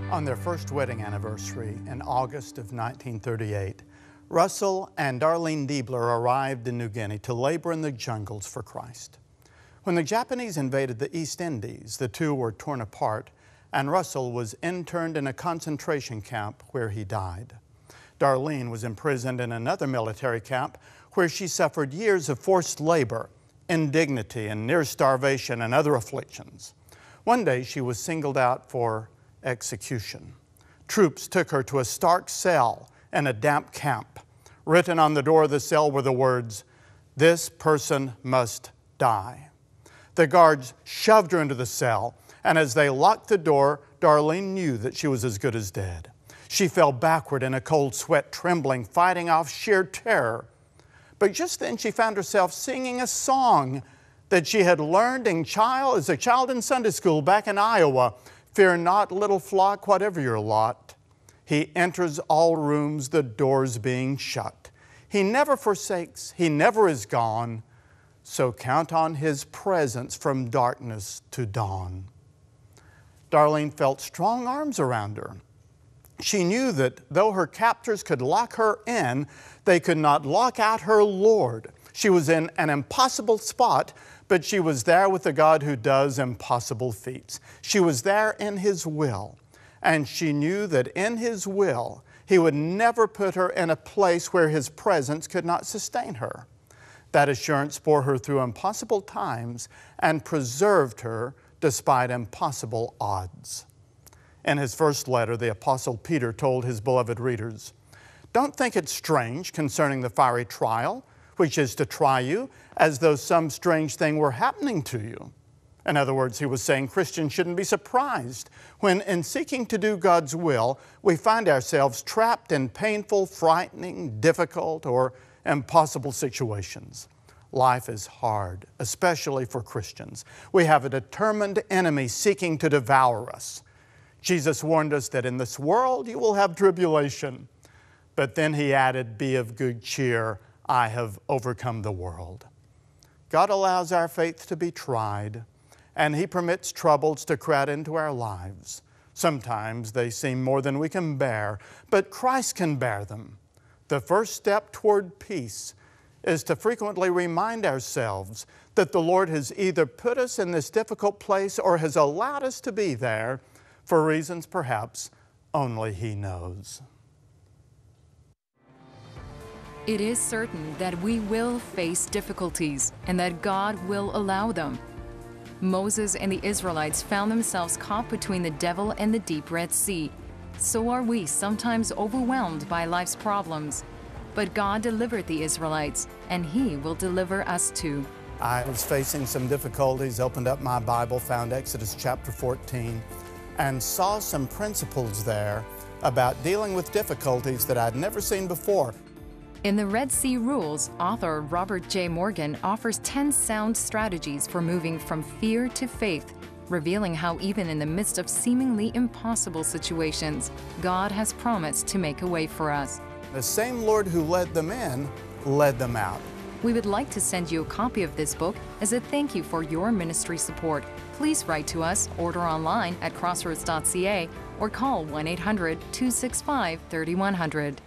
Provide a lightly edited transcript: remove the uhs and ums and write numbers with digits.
On their first wedding anniversary in August of 1938, Russell and Darlene Diebler arrived in New Guinea to labor in the jungles for Christ. When the Japanese invaded the East Indies, the two were torn apart, and Russell was interned in a concentration camp where he died. Darlene was imprisoned in another military camp where she suffered years of forced labor, indignity, and near starvation and other afflictions. One day she was singled out for execution. Troops took her to a stark cell in a damp camp. Written on the door of the cell were the words, "This person must die." The guards shoved her into the cell, and as they locked the door, Darlene knew that she was as good as dead. She fell backward in a cold sweat, trembling, fighting off sheer terror. But just then she found herself singing a song that she had learned as a child in Sunday school back in Iowa. "Fear not, little flock, whatever your lot. He enters all rooms, the doors being shut. He never forsakes, he never is gone. So count on his presence from darkness to dawn." Darlene felt strong arms around her. She knew that though her captors could lock her in, they could not lock out her Lord. She was in an impossible spot, but she was there with the God who does impossible feats. She was there in His will, and she knew that in His will, He would never put her in a place where His presence could not sustain her. That assurance bore her through impossible times and preserved her despite impossible odds. In his first letter, the Apostle Peter told his beloved readers, "Don't think it strange concerning the fiery trial, which is to try you, as though some strange thing were happening to you." In other words, he was saying Christians shouldn't be surprised when, in seeking to do God's will, we find ourselves trapped in painful, frightening, difficult, or impossible situations. Life is hard, especially for Christians. We have a determined enemy seeking to devour us. Jesus warned us that in this world you will have tribulation. But then he added, "Be of good cheer, I have overcome the world." God allows our faith to be tried, and He permits troubles to crowd into our lives. Sometimes they seem more than we can bear, but Christ can bear them. The first step toward peace is to frequently remind ourselves that the Lord has either put us in this difficult place or has allowed us to be there for reasons perhaps only He knows. It is certain that we will face difficulties and that God will allow them. Moses and the Israelites found themselves caught between the devil and the deep Red Sea. So are we sometimes overwhelmed by life's problems. But God delivered the Israelites, and He will deliver us too. I was facing some difficulties, opened up my Bible, found Exodus chapter 14, and saw some principles there about dealing with difficulties that I'd never seen before. In the Red Sea Rules, author Robert J. Morgan offers 10 sound strategies for moving from fear to faith, revealing how even in the midst of seemingly impossible situations, God has promised to make a way for us. The same Lord who led them in, led them out. We would like to send you a copy of this book as a thank you for your ministry support. Please write to us, order online at crossroads.ca, or call 1-800-265-3100.